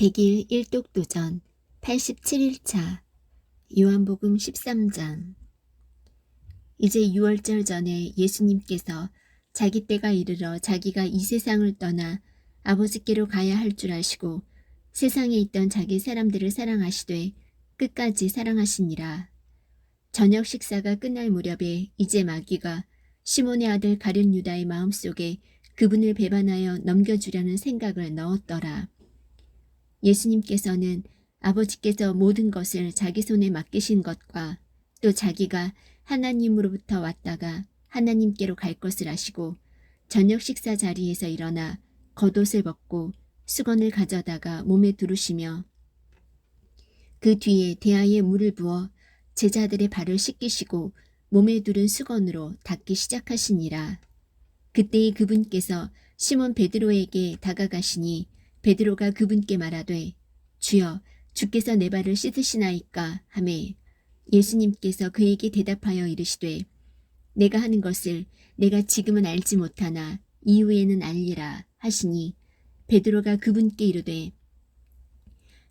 100일 일독도전 87일차 요한복음 13장. 이제 6월절 전에 예수님께서 자기 때가 이르러 자기가 이 세상을 떠나 아버지께로 가야 할 줄 아시고 세상에 있던 자기 사람들을 사랑하시되 끝까지 사랑하시니라. 저녁 식사가 끝날 무렵에 이제 마귀가 시몬의 아들 가룟 유다의 마음속에 그분을 배반하여 넘겨주려는 생각을 넣었더라. 예수님께서는 아버지께서 모든 것을 자기 손에 맡기신 것과 또 자기가 하나님으로부터 왔다가 하나님께로 갈 것을 아시고 저녁 식사 자리에서 일어나 겉옷을 벗고 수건을 가져다가 몸에 두르시며 그 뒤에 대야에 물을 부어 제자들의 발을 씻기시고 몸에 두른 수건으로 닦기 시작하시니라. 그때에 그분께서 시몬 베드로에게 다가가시니 베드로가 그분께 말하되 주여 주께서 내 발을 씻으시나이까 하매 예수님께서 그에게 대답하여 이르시되 내가 하는 것을 내가 지금은 알지 못하나 이후에는 알리라 하시니 베드로가 그분께 이르되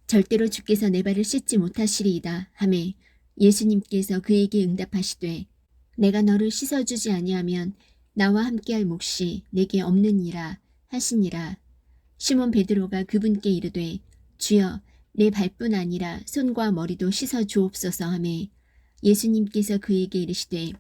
절대로 주께서 내 발을 씻지 못하시리이다 하매 예수님께서 그에게 응답하시되 내가 너를 씻어주지 아니하면 나와 함께할 몫이 내게 없느니라 하시니라. 시몬 베드로가 그분께 이르되 주여 내 발뿐 아니라 손과 머리도 씻어 주옵소서 하매 예수님께서 그에게 이르시되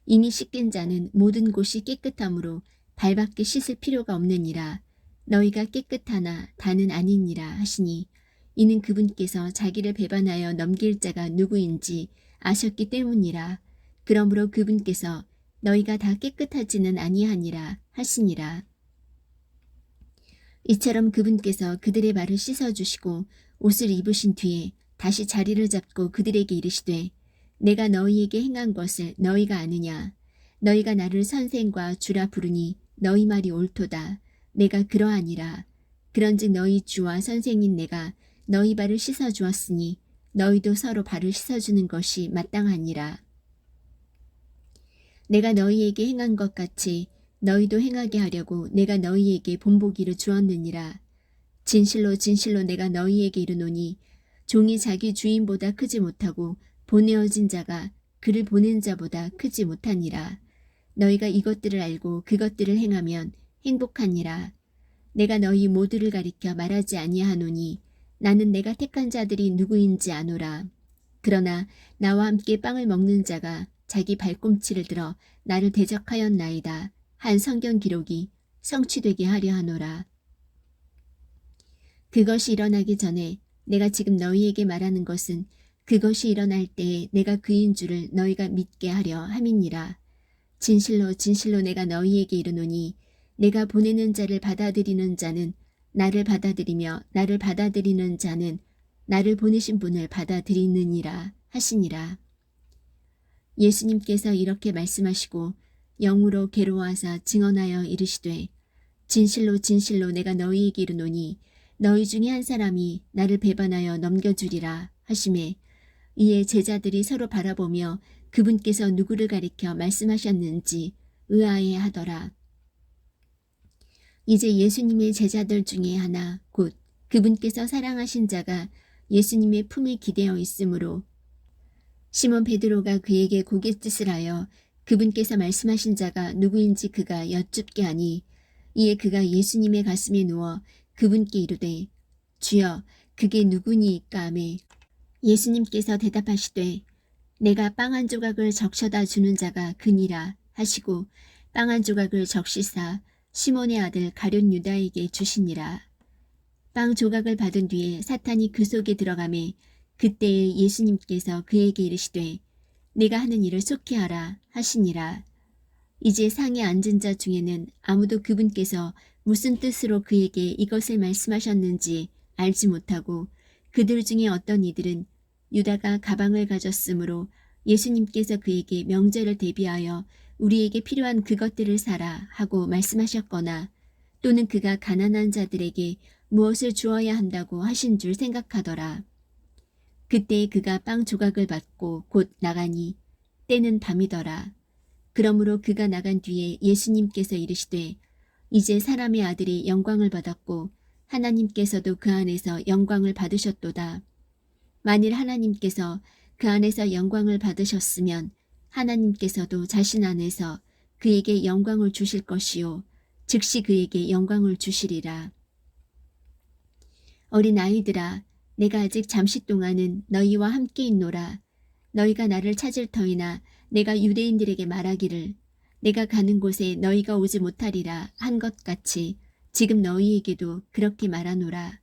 이미 씻긴 자는 모든 곳이 깨끗함으로 발밖에 씻을 필요가 없느니라. 너희가 깨끗하나 다는 아니니라 하시니 이는 그분께서 자기를 배반하여 넘길 자가 누구인지 아셨기 때문이라. 그러므로 그분께서 너희가 다 깨끗하지는 아니하니라 하시니라. 이처럼 그분께서 그들의 발을 씻어주시고 옷을 입으신 뒤에 다시 자리를 잡고 그들에게 이르시되 내가 너희에게 행한 것을 너희가 아느냐. 너희가 나를 선생과 주라 부르니 너희 말이 옳도다. 내가 그러하니라. 그런즉 너희 주와 선생인 내가 너희 발을 씻어주었으니 너희도 서로 발을 씻어주는 것이 마땅하니라. 내가 너희에게 행한 것 같이 너희도 행하게 하려고 내가 너희에게 본보기를 주었느니라. 진실로 진실로 내가 너희에게 이르노니 종이 자기 주인보다 크지 못하고 보내어진 자가 그를 보낸 자보다 크지 못하니라. 너희가 이것들을 알고 그것들을 행하면 행복하니라. 내가 너희 모두를 가리켜 말하지 아니하노니 나는 내가 택한 자들이 누구인지 아노라. 그러나 나와 함께 빵을 먹는 자가 자기 발꿈치를 들어 나를 대적하였나이다. 한 성경 기록이 성취되게 하려 하노라. 그것이 일어나기 전에 내가 지금 너희에게 말하는 것은 그것이 일어날 때에 내가 그인 줄을 너희가 믿게 하려 함이니라. 진실로 진실로 내가 너희에게 이르노니 내가 보내는 자를 받아들이는 자는 나를 받아들이며 나를 받아들이는 자는 나를 보내신 분을 받아들이느니라 하시니라. 예수님께서 이렇게 말씀하시고 영으로 괴로워하사 증언하여 이르시되 진실로 진실로 내가 너희에게 이르노니 너희 중에 한 사람이 나를 배반하여 넘겨주리라 하시매 이에 제자들이 서로 바라보며 그분께서 누구를 가리켜 말씀하셨는지 의아해하더라. 이제 예수님의 제자들 중에 하나 곧 그분께서 사랑하신 자가 예수님의 품에 기대어 있으므로 시몬 베드로가 그에게 고갯짓을 하여 그분께서 말씀하신 자가 누구인지 그가 여쭙게 하니 이에 그가 예수님의 가슴에 누워 그분께 이르되 주여 그게 누구니이까 하매 예수님께서 대답하시되 내가 빵 한 조각을 적셔다 주는 자가 그니라 하시고 빵 한 조각을 적시사 시몬의 아들 가룟 유다에게 주시니라. 빵 조각을 받은 뒤에 사탄이 그 속에 들어가매 그때에 예수님께서 그에게 이르시되 내가 하는 일을 속히 하라 하시니라. 이제 상에 앉은 자 중에는 아무도 그분께서 무슨 뜻으로 그에게 이것을 말씀하셨는지 알지 못하고 그들 중에 어떤 이들은 유다가 가방을 가졌으므로 예수님께서 그에게 명절을 대비하여 우리에게 필요한 그것들을 사라 하고 말씀하셨거나 또는 그가 가난한 자들에게 무엇을 주어야 한다고 하신 줄 생각하더라. 그때 그가 빵 조각을 받고 곧 나가니 때는 밤이더라. 그러므로 그가 나간 뒤에 예수님께서 이르시되 이제 사람의 아들이 영광을 받았고 하나님께서도 그 안에서 영광을 받으셨도다. 만일 하나님께서 그 안에서 영광을 받으셨으면 하나님께서도 자신 안에서 그에게 영광을 주실 것이요 즉시 그에게 영광을 주시리라. 어린 아이들아, 내가 아직 잠시 동안은 너희와 함께 있노라. 너희가 나를 찾을 터이나 내가 유대인들에게 말하기를 내가 가는 곳에 너희가 오지 못하리라 한 것 같이 지금 너희에게도 그렇게 말하노라.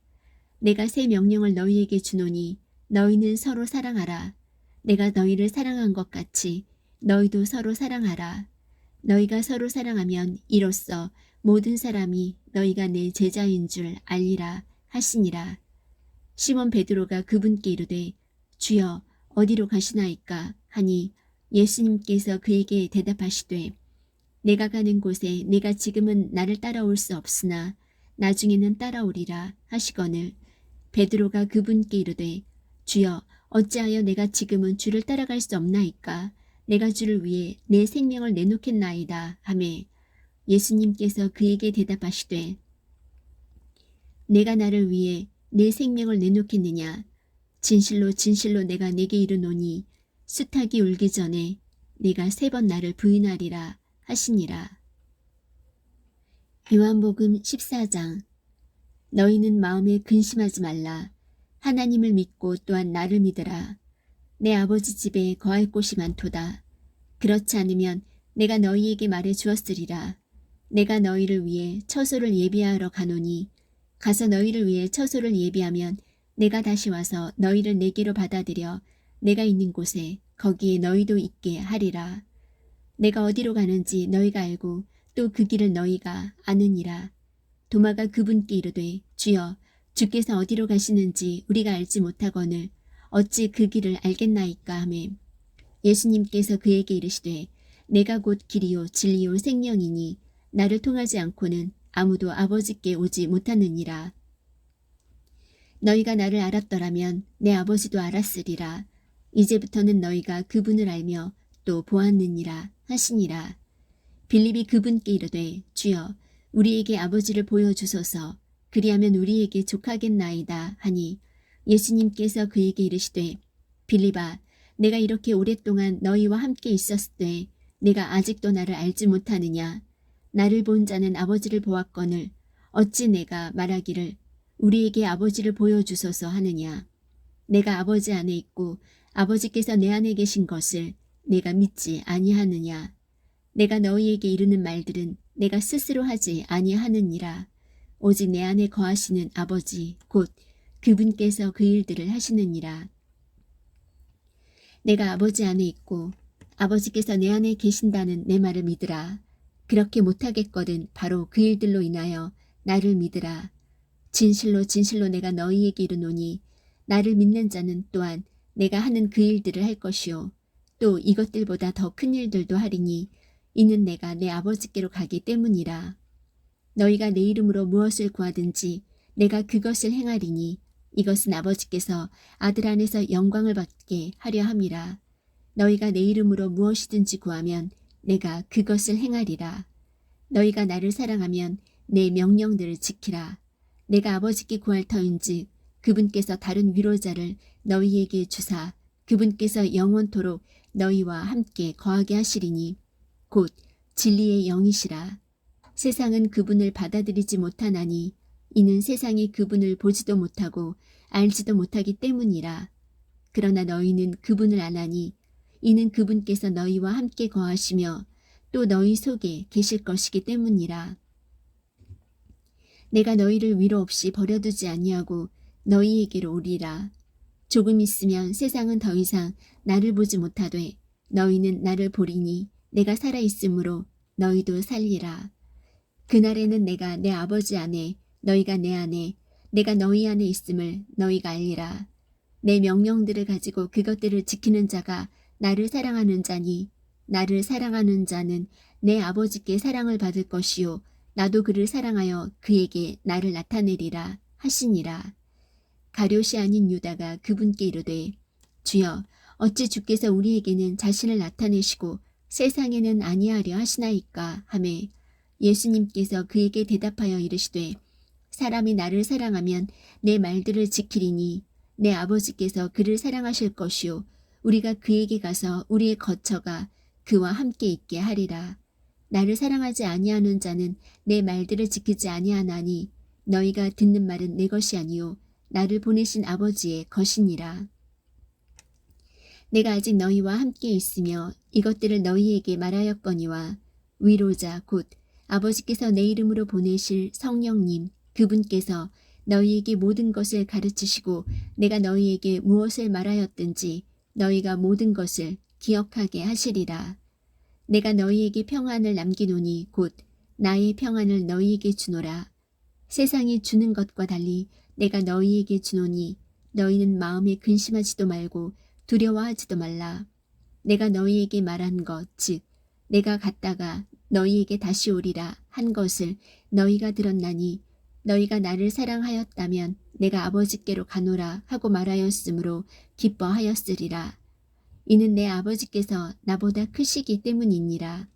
내가 새 명령을 너희에게 주노니 너희는 서로 사랑하라. 내가 너희를 사랑한 것 같이 너희도 서로 사랑하라. 너희가 서로 사랑하면 이로써 모든 사람이 너희가 내 제자인 줄 알리라 하시니라. 시몬 베드로가 그분께 이르되 주여 어디로 가시나이까 하니 예수님께서 그에게 대답하시되 내가 가는 곳에 네가 지금은 나를 따라올 수 없으나 나중에는 따라오리라 하시거늘 베드로가 그분께 이르되 주여 어찌하여 내가 지금은 주를 따라갈 수 없나이까 내가 주를 위해 내 생명을 내놓겠나이다 하매 예수님께서 그에게 대답하시되 내가 나를 위해 내 생명을 내놓겠느냐 진실로 진실로 내가 네게 이르노니 수탉이 울기 전에 네가 3번 나를 부인하리라 하시니라. 요한복음 14장. 너희는 마음에 근심하지 말라. 하나님을 믿고 또한 나를 믿으라. 내 아버지 집에 거할 곳이 많도다. 그렇지 않으면 내가 너희에게 말해 주었으리라. 내가 너희를 위해 처소를 예비하러 가노니 가서 너희를 위해 처소를 예비하면 내가 다시 와서 너희를 내게로 받아들여 내가 있는 곳에 거기에 너희도 있게 하리라. 내가 어디로 가는지 너희가 알고 또 그 길을 너희가 아느니라. 도마가 그분께 이르되 주여 주께서 어디로 가시는지 우리가 알지 못하거늘 어찌 그 길을 알겠나이까 하매 예수님께서 그에게 이르시되 내가 곧 길이요 진리요 생명이니 나를 통하지 않고는 아무도 아버지께 오지 못하느니라. 너희가 나를 알았더라면 내 아버지도 알았으리라. 이제부터는 너희가 그분을 알며 또 보았느니라 하시니라. 빌립이 그분께 이르되 주여 우리에게 아버지를 보여주소서 그리하면 우리에게 족하겠나이다 하니 예수님께서 그에게 이르시되 빌립아 내가 이렇게 오랫동안 너희와 함께 있었을 때 내가 아직도 나를 알지 못하느냐. 나를 본 자는 아버지를 보았거늘 어찌 내가 말하기를 우리에게 아버지를 보여주소서 하느냐. 내가 아버지 안에 있고 아버지께서 내 안에 계신 것을 내가 믿지 아니하느냐. 내가 너희에게 이르는 말들은 내가 스스로 하지 아니하느니라. 오직 내 안에 거하시는 아버지 곧 그분께서 그 일들을 하시느니라. 내가 아버지 안에 있고 아버지께서 내 안에 계신다는 내 말을 믿으라. 그렇게 못하겠거든 바로 그 일들로 인하여 나를 믿으라. 진실로 진실로 내가 너희에게 이르노니 나를 믿는 자는 또한 내가 하는 그 일들을 할 것이요 또 이것들보다 더 큰 일들도 하리니 이는 내가 내 아버지께로 가기 때문이라. 너희가 내 이름으로 무엇을 구하든지 내가 그것을 행하리니 이것은 아버지께서 아들 안에서 영광을 받게 하려 함이라. 너희가 내 이름으로 무엇이든지 구하면 내가 그것을 행하리라. 너희가 나를 사랑하면 내 명령들을 지키라. 내가 아버지께 구할 터인즉 그분께서 다른 위로자를 너희에게 주사 그분께서 영원토록 너희와 함께 거하게 하시리니 곧 진리의 영이시라. 세상은 그분을 받아들이지 못하나니 이는 세상이 그분을 보지도 못하고 알지도 못하기 때문이라. 그러나 너희는 그분을 아나니 이는 그분께서 너희와 함께 거하시며 또 너희 속에 계실 것이기 때문이라. 내가 너희를 위로 없이 버려두지 아니하고 너희에게로 오리라. 조금 있으면 세상은 더 이상 나를 보지 못하되 너희는 나를 보리니 내가 살아있으므로 너희도 살리라. 그날에는 내가 내 아버지 안에 너희가 내 안에 내가 너희 안에 있음을 너희가 알리라. 내 명령들을 가지고 그것들을 지키는 자가 나를 사랑하는 자니 나를 사랑하는 자는 내 아버지께 사랑을 받을 것이요 나도 그를 사랑하여 그에게 나를 나타내리라 하시니라. 가룟이 아닌 유다가 그분께 이르되 주여 어찌 주께서 우리에게는 자신을 나타내시고 세상에는 아니하려 하시나이까 하매 예수님께서 그에게 대답하여 이르시되 사람이 나를 사랑하면 내 말들을 지키리니 내 아버지께서 그를 사랑하실 것이요 우리가 그에게 가서 우리의 거처가 그와 함께 있게 하리라. 나를 사랑하지 아니하는 자는 내 말들을 지키지 아니하나니 너희가 듣는 말은 내 것이 아니요 나를 보내신 아버지의 것이니라. 내가 아직 너희와 함께 있으며 이것들을 너희에게 말하였거니와 위로자 곧 아버지께서 내 이름으로 보내실 성령님 그분께서 너희에게 모든 것을 가르치시고 내가 너희에게 무엇을 말하였든지 너희가 모든 것을 기억하게 하시리라. 내가 너희에게 평안을 남기노니 곧 나의 평안을 너희에게 주노라. 세상이 주는 것과 달리 내가 너희에게 주노니 너희는 마음에 근심하지도 말고 두려워하지도 말라. 내가 너희에게 말한 것 즉 내가 갔다가 너희에게 다시 오리라 한 것을 너희가 들었나니 너희가 나를 사랑하였다면 내가 아버지께로 가노라 하고 말하였으므로 기뻐하였으리라. 이는 내 아버지께서 나보다 크시기 때문이니라.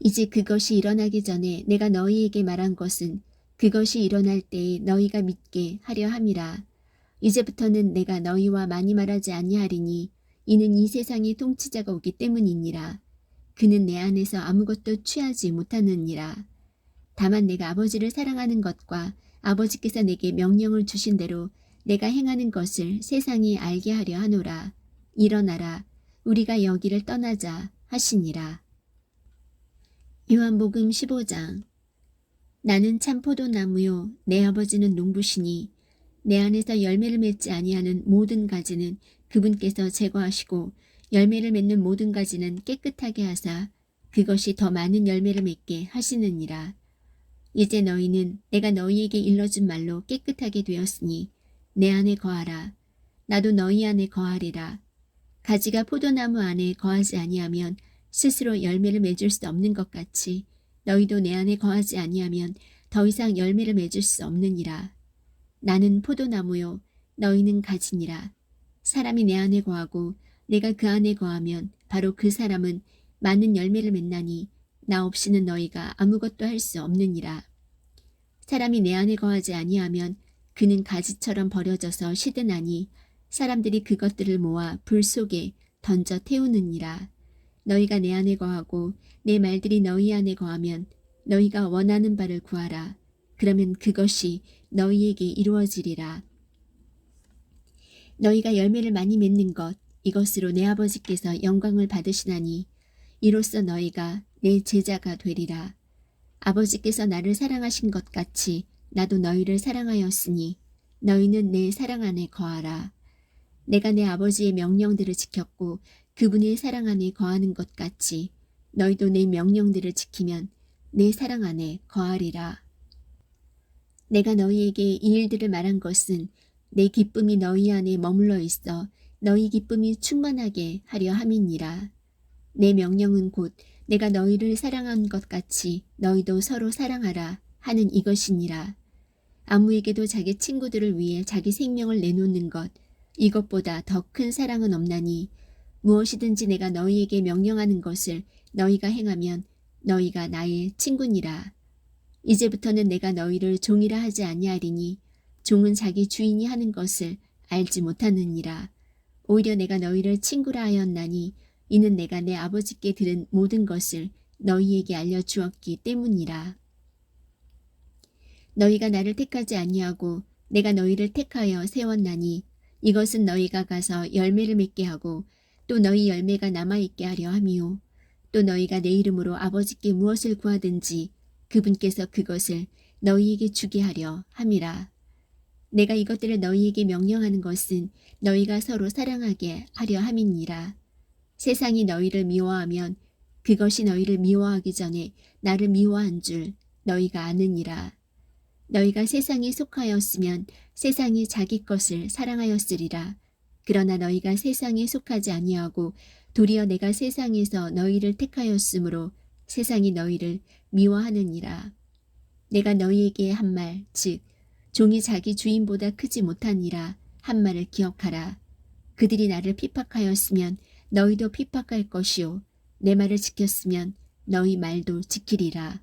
이제 그것이 일어나기 전에 내가 너희에게 말한 것은 그것이 일어날 때에 너희가 믿게 하려 함이라. 이제부터는 내가 너희와 많이 말하지 아니하리니 이는 이 세상의 통치자가 오기 때문이니라. 그는 내 안에서 아무것도 취하지 못하느니라. 다만 내가 아버지를 사랑하는 것과 아버지께서 내게 명령을 주신 대로 내가 행하는 것을 세상이 알게 하려 하노라. 일어나라. 우리가 여기를 떠나자 하시니라. 요한복음 15장. 나는 참 포도나무요 내 아버지는 농부시니 내 안에서 열매를 맺지 아니하는 모든 가지는 그분께서 제거하시고 열매를 맺는 모든 가지는 깨끗하게 하사 그것이 더 많은 열매를 맺게 하시느니라. 이제 너희는 내가 너희에게 일러준 말로 깨끗하게 되었으니 내 안에 거하라. 나도 너희 안에 거하리라. 가지가 포도나무 안에 거하지 아니하면 스스로 열매를 맺을 수 없는 것 같이 너희도 내 안에 거하지 아니하면 더 이상 열매를 맺을 수 없느니라. 나는 포도나무요 너희는 가지니라. 사람이 내 안에 거하고 내가 그 안에 거하면 바로 그 사람은 많은 열매를 맺나니 나 없이는 너희가 아무것도 할 수 없느니라. 사람이 내 안에 거하지 아니하면 그는 가지처럼 버려져서 시드나니 사람들이 그것들을 모아 불 속에 던져 태우느니라. 너희가 내 안에 거하고 내 말들이 너희 안에 거하면 너희가 원하는 바를 구하라. 그러면 그것이 너희에게 이루어지리라. 너희가 열매를 많이 맺는 것 이것으로 내 아버지께서 영광을 받으시나니 이로써 너희가 내 제자가 되리라. 아버지께서 나를 사랑하신 것 같이 나도 너희를 사랑하였으니 너희는 내 사랑 안에 거하라. 내가 내 아버지의 명령들을 지켰고 그분의 사랑 안에 거하는 것 같이 너희도 내 명령들을 지키면 내 사랑 안에 거하리라. 내가 너희에게 이 일들을 말한 것은 내 기쁨이 너희 안에 머물러 있어 너희 기쁨이 충만하게 하려 함이니라. 내 명령은 곧 내가 너희를 사랑한 것 같이 너희도 서로 사랑하라 하는 이것이니라. 아무에게도 자기 친구들을 위해 자기 생명을 내놓는 것 이것보다 더 큰 사랑은 없나니 무엇이든지 내가 너희에게 명령하는 것을 너희가 행하면 너희가 나의 친구니라. 이제부터는 내가 너희를 종이라 하지 아니하리니 종은 자기 주인이 하는 것을 알지 못하느니라. 오히려 내가 너희를 친구라 하였나니 이는 내가 내 아버지께 들은 모든 것을 너희에게 알려주었기 때문이라. 너희가 나를 택하지 아니하고 내가 너희를 택하여 세웠나니 이것은 너희가 가서 열매를 맺게 하고 또 너희 열매가 남아있게 하려 함이요. 또 너희가 내 이름으로 아버지께 무엇을 구하든지 그분께서 그것을 너희에게 주게 하려 함이라. 내가 이것들을 너희에게 명령하는 것은 너희가 서로 사랑하게 하려 함이니라. 세상이 너희를 미워하면 그것이 너희를 미워하기 전에 나를 미워한 줄 너희가 아느니라. 너희가 세상에 속하였으면 세상이 자기 것을 사랑하였으리라. 그러나 너희가 세상에 속하지 아니하고 도리어 내가 세상에서 너희를 택하였으므로 세상이 너희를 미워하느니라. 내가 너희에게 한 말, 즉 종이 자기 주인보다 크지 못하니라 한 말을 기억하라. 그들이 나를 핍박하였으면 너희도 핍박할 것이요 내 말을 지켰으면 너희 말도 지키리라.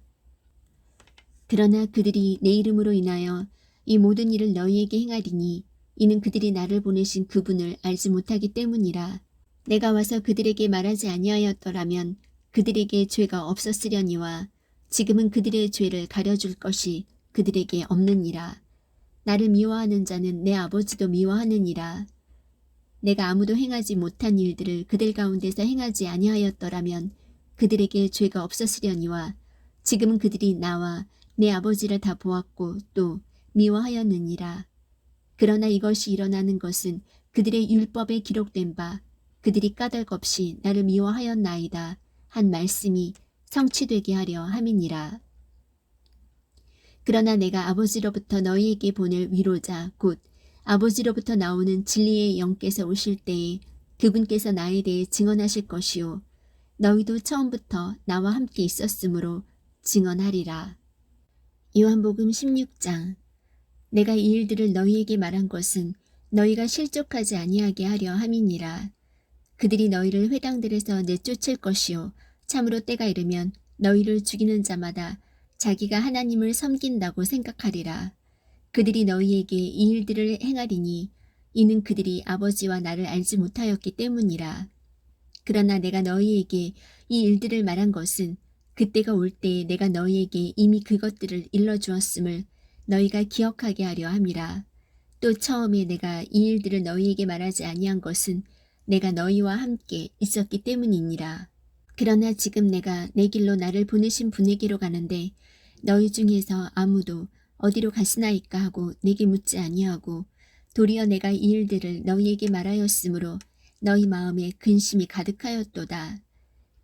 그러나 그들이 내 이름으로 인하여 이 모든 일을 너희에게 행하리니 이는 그들이 나를 보내신 그분을 알지 못하기 때문이라. 내가 와서 그들에게 말하지 아니하였더라면 그들에게 죄가 없었으려니와 지금은 그들의 죄를 가려줄 것이 그들에게 없느니라. 나를 미워하는 자는 내 아버지도 미워하느니라. 내가 아무도 행하지 못한 일들을 그들 가운데서 행하지 아니하였더라면 그들에게 죄가 없었으려니와 지금은 그들이 나와 내 아버지를 다 보았고 또 미워하였느니라. 그러나 이것이 일어나는 것은 그들의 율법에 기록된 바 그들이 까닭없이 나를 미워하였나이다 한 말씀이 성취되게 하려 함이니라. 그러나 내가 아버지로부터 너희에게 보낼 위로자 곧 아버지로부터 나오는 진리의 영께서 오실 때에 그분께서 나에 대해 증언하실 것이요 너희도 처음부터 나와 함께 있었으므로 증언하리라. 요한복음 16장. 내가 이 일들을 너희에게 말한 것은 너희가 실족하지 아니하게 하려 함이니라. 그들이 너희를 회당들에서 내쫓을 것이요 참으로 때가 이르면 너희를 죽이는 자마다 자기가 하나님을 섬긴다고 생각하리라. 그들이 너희에게 이 일들을 행하리니 이는 그들이 아버지와 나를 알지 못하였기 때문이라. 그러나 내가 너희에게 이 일들을 말한 것은 그때가 올 때에 내가 너희에게 이미 그것들을 일러주었음을 너희가 기억하게 하려 함이라. 또 처음에 내가 이 일들을 너희에게 말하지 아니한 것은 내가 너희와 함께 있었기 때문이니라. 그러나 지금 내가 내 길로 나를 보내신 분에게로 가는데 너희 중에서 아무도 어디로 가시나이까 하고 내게 묻지 아니하고 도리어 내가 이 일들을 너희에게 말하였으므로 너희 마음에 근심이 가득하였도다.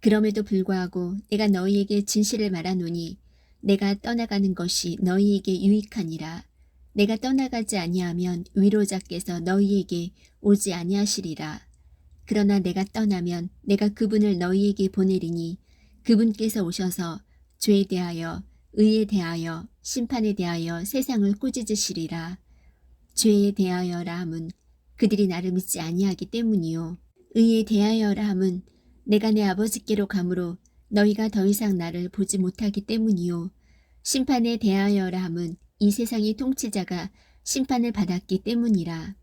그럼에도 불구하고 내가 너희에게 진실을 말하노니 내가 떠나가는 것이 너희에게 유익하니라. 내가 떠나가지 아니하면 위로자께서 너희에게 오지 아니하시리라. 그러나 내가 떠나면 내가 그분을 너희에게 보내리니 그분께서 오셔서 죄에 대하여 의에 대하여 심판에 대하여 세상을 꾸짖으시리라. 죄에 대하여라 함은 그들이 나를 믿지 아니하기 때문이요 의에 대하여라 함은 내가 내 아버지께로 가므로 너희가 더 이상 나를 보지 못하기 때문이요 심판에 대하여라 함은 이 세상의 통치자가 심판을 받았기 때문이라.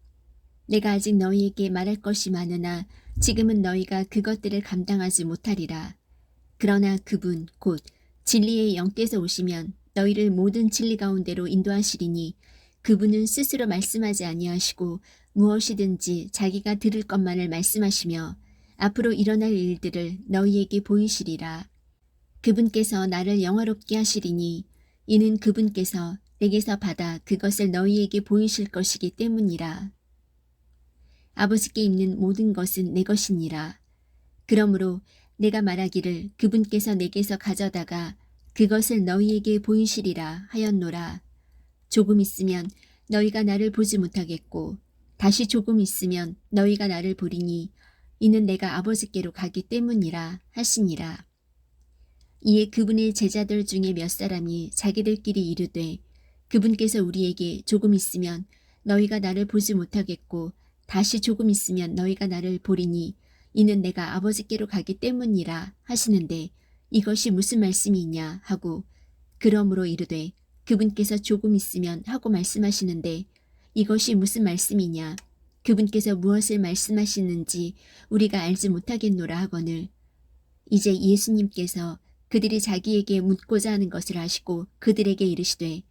내가 아직 너희에게 말할 것이 많으나 지금은 너희가 그것들을 감당하지 못하리라. 그러나 그분 곧 진리의 영께서 오시면 너희를 모든 진리 가운데로 인도하시리니 그분은 스스로 말씀하지 아니하시고 무엇이든지 자기가 들을 것만을 말씀하시며 앞으로 일어날 일들을 너희에게 보이시리라. 그분께서 나를 영화롭게 하시리니 이는 그분께서 내게서 받아 그것을 너희에게 보이실 것이기 때문이라. 아버지께 있는 모든 것은 내 것이니라. 그러므로 내가 말하기를 그분께서 내게서 가져다가 그것을 너희에게 보이시리라 하였노라. 조금 있으면 너희가 나를 보지 못하겠고 다시 조금 있으면 너희가 나를 보리니 이는 내가 아버지께로 가기 때문이라 하시니라. 이에 그분의 제자들 중에 몇 사람이 자기들끼리 이르되 그분께서 우리에게 조금 있으면 너희가 나를 보지 못하겠고 다시 조금 있으면 너희가 나를 보리니 이는 내가 아버지께로 가기 때문이라 하시는데 이것이 무슨 말씀이냐 하고 그러므로 이르되 그분께서 조금 있으면 하고 말씀하시는데 이것이 무슨 말씀이냐 그분께서 무엇을 말씀하시는지 우리가 알지 못하겠노라 하거늘 이제 예수님께서 그들이 자기에게 묻고자 하는 것을 아시고 그들에게 이르시되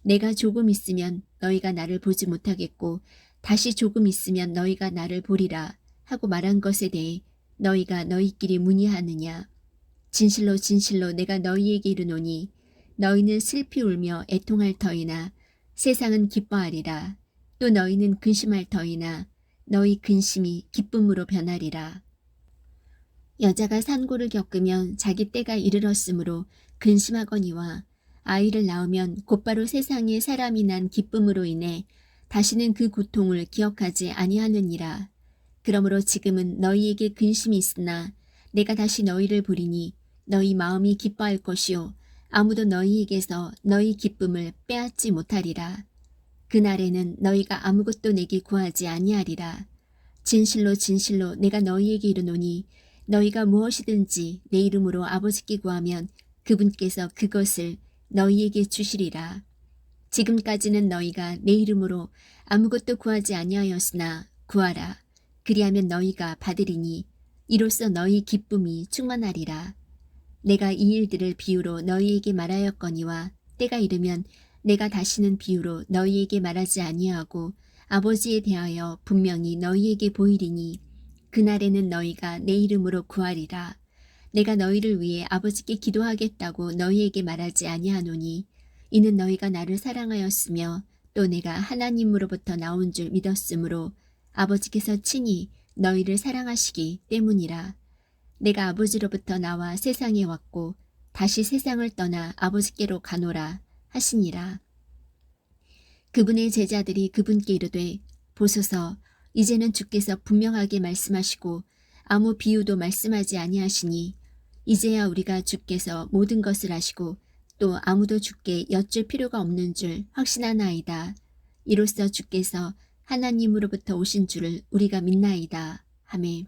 내가 조금 있으면 너희가 나를 보지 못하겠고 다시 조금 있으면 너희가 나를 보리라 하고 말한 것에 대해 너희가 너희끼리 문의하느냐. 진실로 진실로 내가 너희에게 이르노니 너희는 슬피 울며 애통할 터이나 세상은 기뻐하리라. 또 너희는 근심할 터이나 너희 근심이 기쁨으로 변하리라. 여자가 산고를 겪으면 자기 때가 이르렀으므로 근심하거니와 아이를 낳으면 곧바로 세상에 사람이 난 기쁨으로 인해 다시는 그 고통을 기억하지 아니하느니라. 그러므로 지금은 너희에게 근심이 있으나 내가 다시 너희를 보리니 너희 마음이 기뻐할 것이요 아무도 너희에게서 너희 기쁨을 빼앗지 못하리라. 그날에는 너희가 아무것도 내게 구하지 아니하리라. 진실로 진실로 내가 너희에게 이르노니 너희가 무엇이든지 내 이름으로 아버지께 구하면 그분께서 그것을 너희에게 주시리라. 지금까지는 너희가 내 이름으로 아무것도 구하지 아니하였으나 구하라. 그리하면 너희가 받으리니 이로써 너희 기쁨이 충만하리라. 내가 이 일들을 비유로 너희에게 말하였거니와 때가 이르면 내가 다시는 비유로 너희에게 말하지 아니하고 아버지에 대하여 분명히 너희에게 보이리니 그날에는 너희가 내 이름으로 구하리라. 내가 너희를 위해 아버지께 기도하겠다고 너희에게 말하지 아니하노니 이는 너희가 나를 사랑하였으며 또 내가 하나님으로부터 나온 줄 믿었으므로 아버지께서 친히 너희를 사랑하시기 때문이라. 내가 아버지로부터 나와 세상에 왔고 다시 세상을 떠나 아버지께로 가노라 하시니라. 그분의 제자들이 그분께 이르되 보소서 이제는 주께서 분명하게 말씀하시고 아무 비유도 말씀하지 아니하시니 이제야 우리가 주께서 모든 것을 아시고 또 아무도 주께 여쭐 필요가 없는 줄 확신하나이다. 이로써 주께서 하나님으로부터 오신 줄을 우리가 믿나이다 하매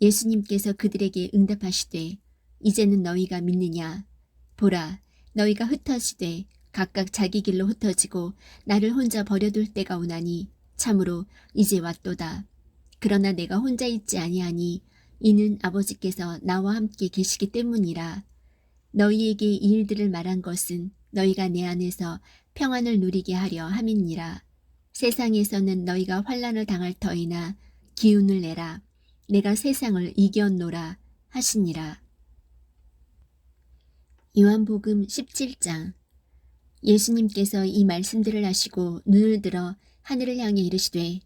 예수님께서 그들에게 응답하시되 이제는 너희가 믿느냐. 보라 너희가 흩어지되 각각 자기 길로 흩어지고 나를 혼자 버려둘 때가 오나니 참으로 이제 왔도다. 그러나 내가 혼자 있지 아니하니 이는 아버지께서 나와 함께 계시기 때문이라. 너희에게 이 일들을 말한 것은 너희가 내 안에서 평안을 누리게 하려 함이니라. 세상에서는 너희가 환난을 당할 터이나 기운을 내라. 내가 세상을 이겼노라 하시니라. 요한복음 17장. 예수님께서 이 말씀들을 하시고 눈을 들어 하늘을 향해 이르시되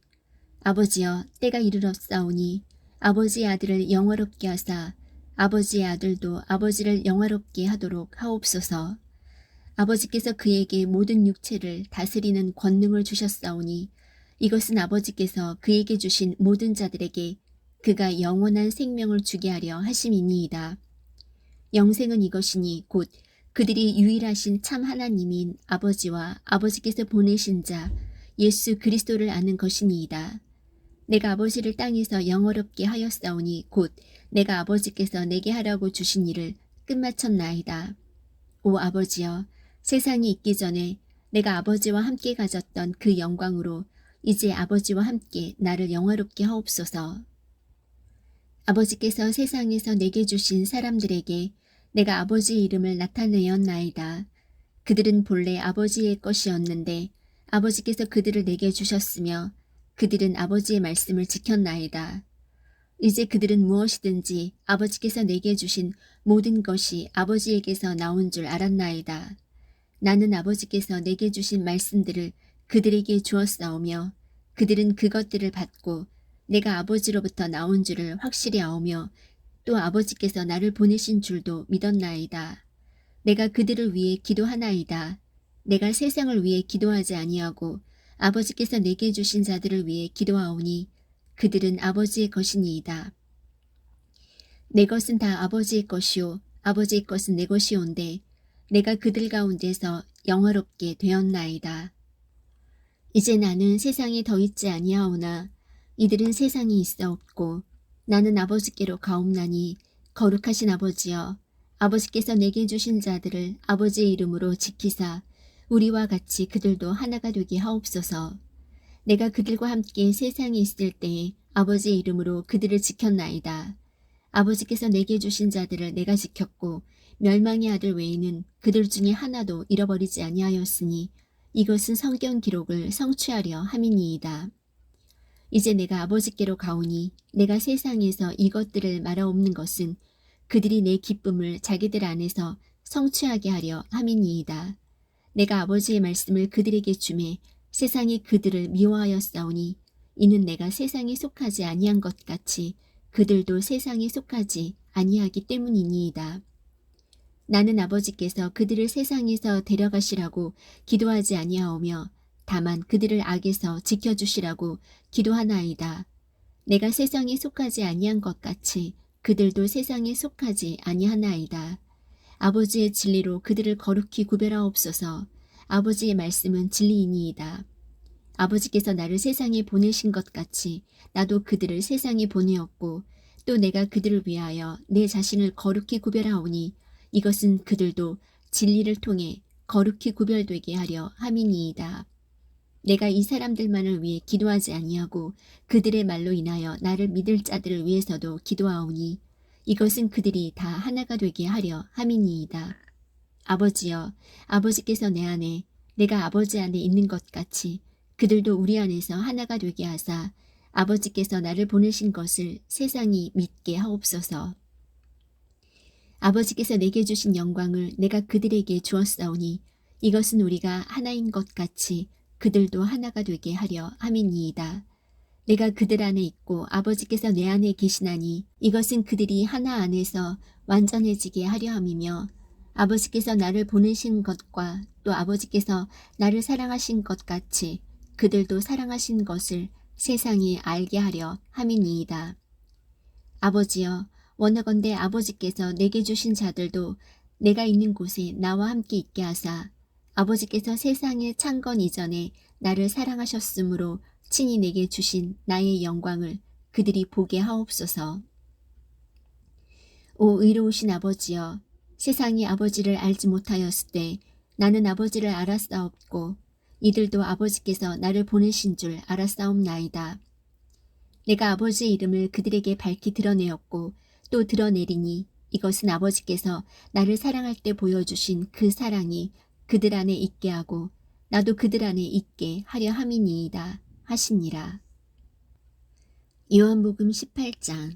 아버지여 때가 이르렀사오니 아버지의 아들을 영화롭게 하사 아버지의 아들도 아버지를 영화롭게 하도록 하옵소서. 아버지께서 그에게 모든 육체를 다스리는 권능을 주셨사오니 이것은 아버지께서 그에게 주신 모든 자들에게 그가 영원한 생명을 주게 하려 하심이니이다. 영생은 이것이니 곧 그들이 유일하신 참 하나님인 아버지와 아버지께서 보내신 자 예수 그리스도를 아는 것이니이다. 내가 아버지를 땅에서 영화롭게 하였사오니 곧 내가 아버지께서 내게 하라고 주신 일을 끝마쳤나이다. 오 아버지여 세상이 있기 전에 내가 아버지와 함께 가졌던 그 영광으로 이제 아버지와 함께 나를 영화롭게 하옵소서. 아버지께서 세상에서 내게 주신 사람들에게 내가 아버지의 이름을 나타내었나이다. 그들은 본래 아버지의 것이었는데 아버지께서 그들을 내게 주셨으며 그들은 아버지의 말씀을 지켰나이다. 이제 그들은 무엇이든지 아버지께서 내게 주신 모든 것이 아버지에게서 나온 줄 알았나이다. 나는 아버지께서 내게 주신 말씀들을 그들에게 주었사오며 그들은 그것들을 받고 내가 아버지로부터 나온 줄을 확실히 아오며 또 아버지께서 나를 보내신 줄도 믿었나이다. 내가 그들을 위해 기도하나이다. 내가 세상을 위해 기도하지 아니하고 아버지께서 내게 주신 자들을 위해 기도하오니 그들은 아버지의 것이니이다. 내 것은 다 아버지의 것이요 아버지의 것은 내 것이온데 내가 그들 가운데서 영화롭게 되었나이다. 이제 나는 세상에 더 있지 아니하오나 이들은 세상에 있어 없고 나는 아버지께로 가옵나니 거룩하신 아버지여 아버지께서 내게 주신 자들을 아버지의 이름으로 지키사 우리와 같이 그들도 하나가 되게 하옵소서. 내가 그들과 함께 세상에 있을 때에 아버지의 이름으로 그들을 지켰나이다. 아버지께서 내게 주신 자들을 내가 지켰고 멸망의 아들 외에는 그들 중에 하나도 잃어버리지 아니하였으니 이것은 성경 기록을 성취하려 함이니이다. 이제 내가 아버지께로 가오니 내가 세상에서 이것들을 말하옵는 것은 그들이 내 기쁨을 자기들 안에서 성취하게 하려 함이니이다. 내가 아버지의 말씀을 그들에게 주매 세상이 그들을 미워하였사오니 이는 내가 세상에 속하지 아니한 것 같이 그들도 세상에 속하지 아니하기 때문이니이다. 나는 아버지께서 그들을 세상에서 데려가시라고 기도하지 아니하오며 다만 그들을 악에서 지켜주시라고 기도하나이다. 내가 세상에 속하지 아니한 것 같이 그들도 세상에 속하지 아니하나이다. 아버지의 진리로 그들을 거룩히 구별하옵소서. 아버지의 말씀은 진리이니이다. 아버지께서 나를 세상에 보내신 것 같이 나도 그들을 세상에 보내었고 또 내가 그들을 위하여 내 자신을 거룩히 구별하오니 이것은 그들도 진리를 통해 거룩히 구별되게 하려 함이니이다. 내가 이 사람들만을 위해 기도하지 아니하고 그들의 말로 인하여 나를 믿을 자들을 위해서도 기도하오니 이것은 그들이 다 하나가 되게 하려 함이니이다. 아버지여, 아버지께서 내 안에 내가 아버지 안에 있는 것 같이 그들도 우리 안에서 하나가 되게 하사 아버지께서 나를 보내신 것을 세상이 믿게 하옵소서. 아버지께서 내게 주신 영광을 내가 그들에게 주었사오니 이것은 우리가 하나인 것 같이 그들도 하나가 되게 하려 함이니이다. 내가 그들 안에 있고 아버지께서 내 안에 계시나니 이것은 그들이 하나 안에서 완전해지게 하려 함이며 아버지께서 나를 보내신 것과 또 아버지께서 나를 사랑하신 것 같이 그들도 사랑하신 것을 세상이 알게 하려 함이니이다. 아버지여, 원하건대 아버지께서 내게 주신 자들도 내가 있는 곳에 나와 함께 있게 하사 아버지께서 세상의 창건 이전에 나를 사랑하셨으므로 친히 내게 주신 나의 영광을 그들이 보게 하옵소서. 오 의로우신 아버지여, 세상이 아버지를 알지 못하였을 때 나는 아버지를 알았사옵고 이들도 아버지께서 나를 보내신 줄 알았사옵나이다. 내가 아버지의 이름을 그들에게 밝히 드러내었고 또 드러내리니 이것은 아버지께서 나를 사랑할 때 보여주신 그 사랑이 그들 안에 있게 하고 나도 그들 안에 있게 하려 함이니이다 하시니라. 요한복음 18장.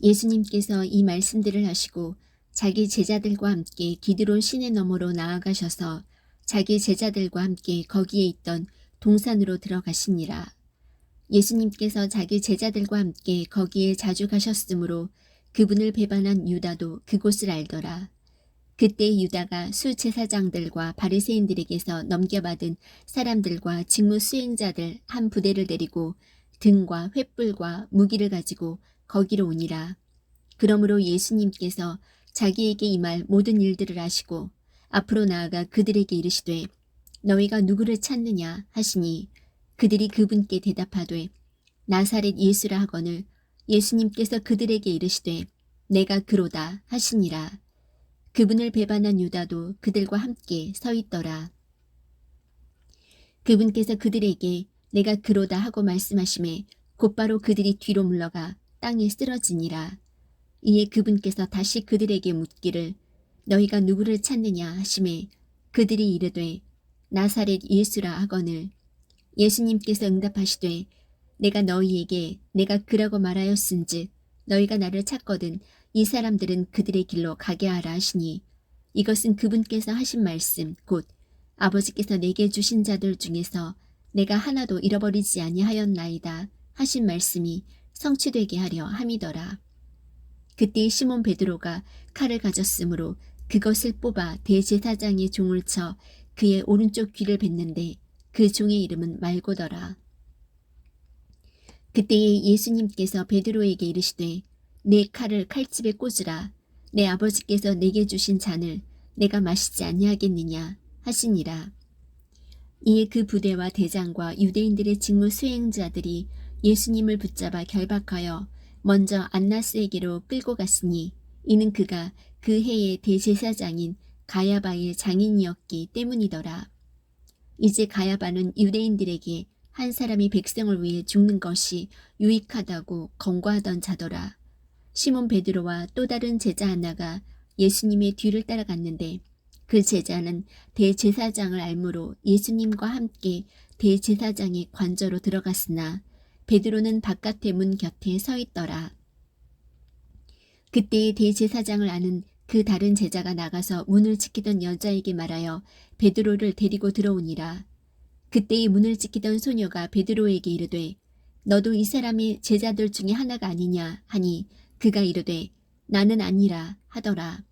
예수님께서 이 말씀들을 하시고 자기 제자들과 함께 기드론 시내 너머로 나아가셔서 자기 제자들과 함께 거기에 있던 동산으로 들어가시니라. 예수님께서 자기 제자들과 함께 거기에 자주 가셨으므로 그분을 배반한 유다도 그곳을 알더라. 그때 유다가 수제사장들과 바리새인들에게서 넘겨받은 사람들과 직무 수행자들 한 부대를 데리고 등과 횃불과 무기를 가지고 거기로 오니라. 그러므로 예수님께서 자기에게 임할 모든 일들을 아시고 앞으로 나아가 그들에게 이르시되 너희가 누구를 찾느냐 하시니 그들이 그분께 대답하되 나사렛 예수라 하거늘 예수님께서 그들에게 이르시되 내가 그로다 하시니라. 그분을 배반한 유다도 그들과 함께 서 있더라. 그분께서 그들에게 내가 그로다 하고 말씀하시매 곧바로 그들이 뒤로 물러가 땅에 쓰러지니라. 이에 그분께서 다시 그들에게 묻기를 너희가 누구를 찾느냐 하시매 그들이 이르되 나사렛 예수라 하거늘 예수님께서 응답하시되 내가 너희에게 내가 그라고 말하였은즉 너희가 나를 찾거든 이 사람들은 그들의 길로 가게 하라 하시니 이것은 그분께서 하신 말씀 곧 아버지께서 내게 주신 자들 중에서 내가 하나도 잃어버리지 아니하였나이다 하신 말씀이 성취되게 하려 함이더라. 그때 시몬 베드로가 칼을 가졌으므로 그것을 뽑아 대제사장의 종을 쳐 그의 오른쪽 귀를 뱉는데 그 종의 이름은 말고더라. 그때에 예수님께서 베드로에게 이르시되 내 칼을 칼집에 꽂으라. 내 아버지께서 내게 주신 잔을 내가 마시지 아니하겠느냐 하시니라. 이에 그 부대와 대장과 유대인들의 직무 수행자들이 예수님을 붙잡아 결박하여 먼저 안나스에게로 끌고 갔으니 이는 그가 그 해의 대제사장인 가야바의 장인이었기 때문이더라. 이제 가야바는 유대인들에게 한 사람이 백성을 위해 죽는 것이 유익하다고 권고하던 자더라. 시몬 베드로와 또 다른 제자 하나가 예수님의 뒤를 따라갔는데 그 제자는 대제사장을 알므로 예수님과 함께 대제사장의 관저로 들어갔으나 베드로는 바깥의 문 곁에 서 있더라. 그때 대제사장을 아는 그 다른 제자가 나가서 문을 지키던 여자에게 말하여 베드로를 데리고 들어오니라. 그때 이 문을 지키던 소녀가 베드로에게 이르되 너도 이 사람의 제자들 중에 하나가 아니냐 하니 그가 이르되 나는 아니라 하더라.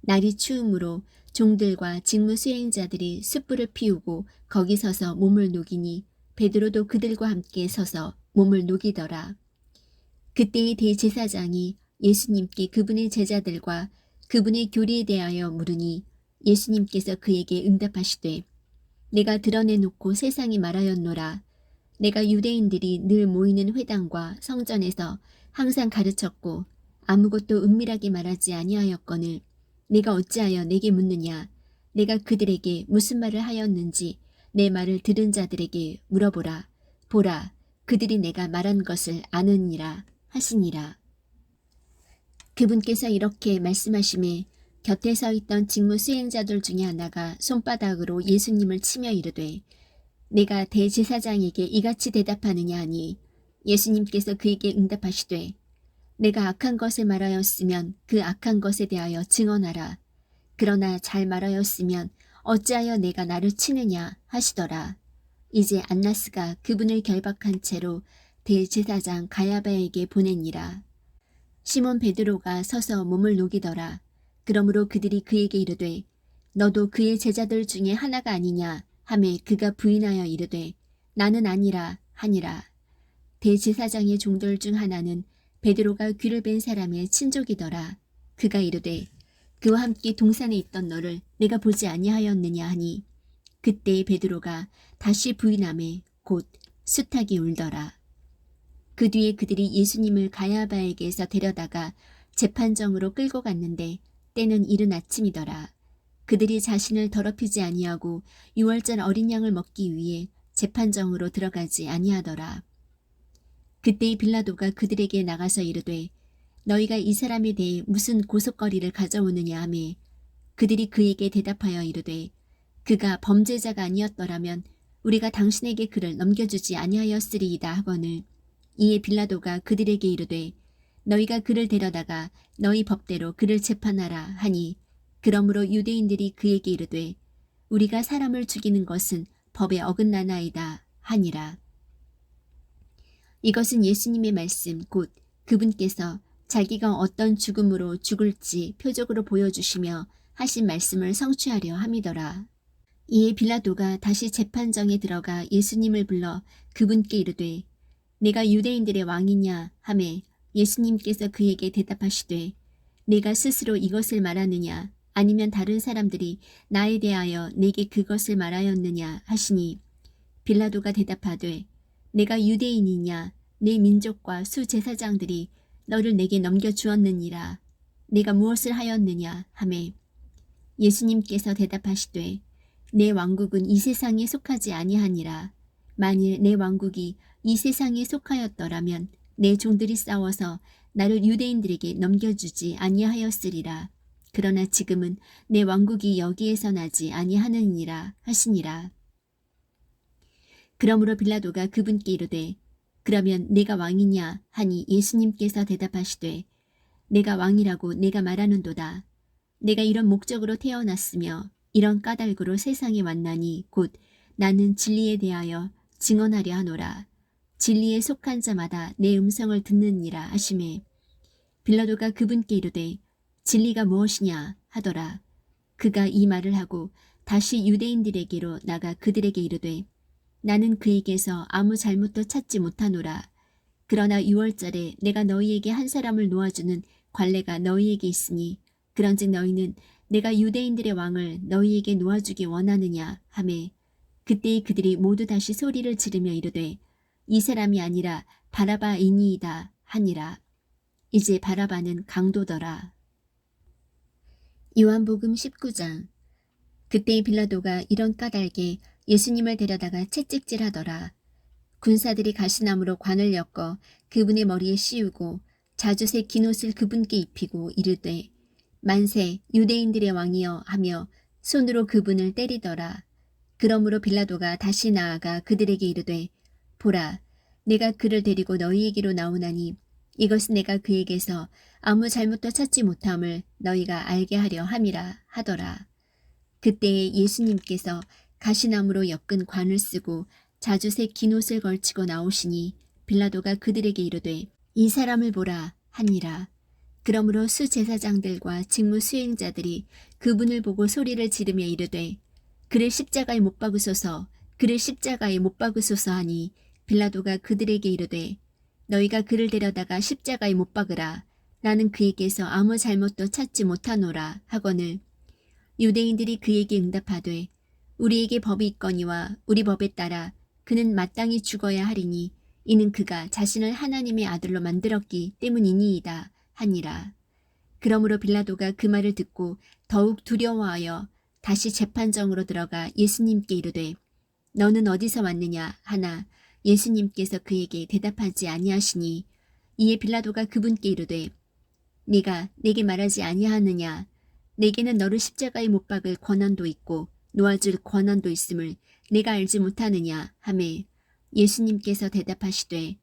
날이 추우므로 종들과 직무 수행자들이 숯불을 피우고 거기 서서 몸을 녹이니 베드로도 그들과 함께 서서 몸을 녹이더라. 그때의 대제사장이 예수님께 그분의 제자들과 그분의 교리에 대하여 물으니 예수님께서 그에게 응답하시되 내가 드러내놓고 세상에 말하였노라. 내가 유대인들이 늘 모이는 회당과 성전에서 항상 가르쳤고 아무것도 은밀하게 말하지 아니하였거늘 네가 어찌하여 내게 묻느냐? 내가 그들에게 무슨 말을 하였는지 내 말을 들은 자들에게 물어보라. 보라, 그들이 내가 말한 것을 아느니라 하시니라. 그분께서 이렇게 말씀하시매 곁에 서 있던 직무 수행자들 중에 하나가 손바닥으로 예수님을 치며 이르되 내가 대제사장에게 이같이 대답하느냐 하니 예수님께서 그에게 응답하시되 내가 악한 것을 말하였으면 그 악한 것에 대하여 증언하라. 그러나 잘 말하였으면 어찌하여 내가 나를 치느냐 하시더라. 이제 안나스가 그분을 결박한 채로 대제사장 가야바에게 보내니라. 시몬 베드로가 서서 몸을 녹이더라. 그러므로 그들이 그에게 이르되 너도 그의 제자들 중에 하나가 아니냐 하매 그가 부인하여 이르되 나는 아니라 하니라. 대제사장의 종들 중 하나는 베드로가 귀를 뺀 사람의 친족이더라. 그가 이르되 그와 함께 동산에 있던 너를 내가 보지 아니하였느냐 하니 그때 베드로가 다시 부인하매 곧 숱하게 울더라. 그 뒤에 그들이 예수님을 가야바에게서 데려다가 재판정으로 끌고 갔는데 때는 이른 아침이더라. 그들이 자신을 더럽히지 아니하고 유월절 어린 양을 먹기 위해 재판정으로 들어가지 아니하더라. 그때 빌라도가 그들에게 나가서 이르되 너희가 이 사람에 대해 무슨 고속거리를 가져오느냐 하매 그들이 그에게 대답하여 이르되 그가 범죄자가 아니었더라면 우리가 당신에게 그를 넘겨주지 아니하였으리이다 하거늘. 이에 빌라도가 그들에게 이르되 너희가 그를 데려다가 너희 법대로 그를 재판하라 하니 그러므로 유대인들이 그에게 이르되 우리가 사람을 죽이는 것은 법에 어긋나나이다 하니라. 이것은 예수님의 말씀 곧 그분께서 자기가 어떤 죽음으로 죽을지 표적으로 보여주시며 하신 말씀을 성취하려 함이더라. 이에 빌라도가 다시 재판정에 들어가 예수님을 불러 그분께 이르되 내가 유대인들의 왕이냐 하매 예수님께서 그에게 대답하시되 내가 스스로 이것을 말하느냐 아니면 다른 사람들이 나에 대하여 내게 그것을 말하였느냐 하시니 빌라도가 대답하되 내가 유대인이냐 내 민족과 수제사장들이 너를 내게 넘겨주었느니라. 내가 무엇을 하였느냐 하매 예수님께서 대답하시되 내 왕국은 이 세상에 속하지 아니하니라. 만일 내 왕국이 이 세상에 속하였더라면 내 종들이 싸워서 나를 유대인들에게 넘겨주지 아니하였으리라. 그러나 지금은 내 왕국이 여기에서 나지 아니하느니라 하시니라. 그러므로 빌라도가 그분께 이르되 그러면 내가 왕이냐 하니 예수님께서 대답하시되 내가 왕이라고 내가 말하는도다. 내가 이런 목적으로 태어났으며 이런 까닭으로 세상에 왔나니 곧 나는 진리에 대하여 증언하려 하노라. 진리에 속한 자마다 내 음성을 듣느니라 하시매 빌라도가 그분께 이르되 진리가 무엇이냐 하더라. 그가 이 말을 하고 다시 유대인들에게로 나가 그들에게 이르되 나는 그에게서 아무 잘못도 찾지 못하노라. 그러나 유월절에 내가 너희에게 한 사람을 놓아주는 관례가 너희에게 있으니 그런즉 너희는 내가 유대인들의 왕을 너희에게 놓아주기 원하느냐 하매 그때 그들이 모두 다시 소리를 지르며 이르되 이 사람이 아니라 바라바이니이다 하니라. 이제 바라바는 강도더라. 요한복음 19장. 그때 빌라도가 이런 까닭에 예수님을 데려다가 채찍질하더라. 군사들이 가시나무로 관을 엮어 그분의 머리에 씌우고 자주색 긴 옷을 그분께 입히고 이르되 만세 유대인들의 왕이여 하며 손으로 그분을 때리더라. 그러므로 빌라도가 다시 나아가 그들에게 이르되 보라 내가 그를 데리고 너희에게로 나오나니 이것은 내가 그에게서 아무 잘못도 찾지 못함을 너희가 알게 하려 함이라 하더라. 그때에 예수님께서 가시나무로 엮은 관을 쓰고 자주색 긴 옷을 걸치고 나오시니 빌라도가 그들에게 이르되 이 사람을 보라 하니라. 그러므로 수제사장들과 직무 수행자들이 그분을 보고 소리를 지르며 이르되 그를 십자가에 못 박으소서 그를 십자가에 못 박으소서 하니 빌라도가 그들에게 이르되 너희가 그를 데려다가 십자가에 못 박으라. 나는 그에게서 아무 잘못도 찾지 못하노라 하거늘. 유대인들이 그에게 응답하되 우리에게 법이 있거니와 우리 법에 따라 그는 마땅히 죽어야 하리니 이는 그가 자신을 하나님의 아들로 만들었기 때문이니이다 하니라. 그러므로 빌라도가 그 말을 듣고 더욱 두려워하여 다시 재판정으로 들어가 예수님께 이르되 너는 어디서 왔느냐 하나 예수님께서 그에게 대답하지 아니하시니 이에 빌라도가 그분께 이르되 네가 내게 말하지 아니하느냐 내게는 너를 십자가에 못 박을 권한도 있고 놓아줄 권한도 있음을 내가 알지 못하느냐 하매 예수님께서 대답하시되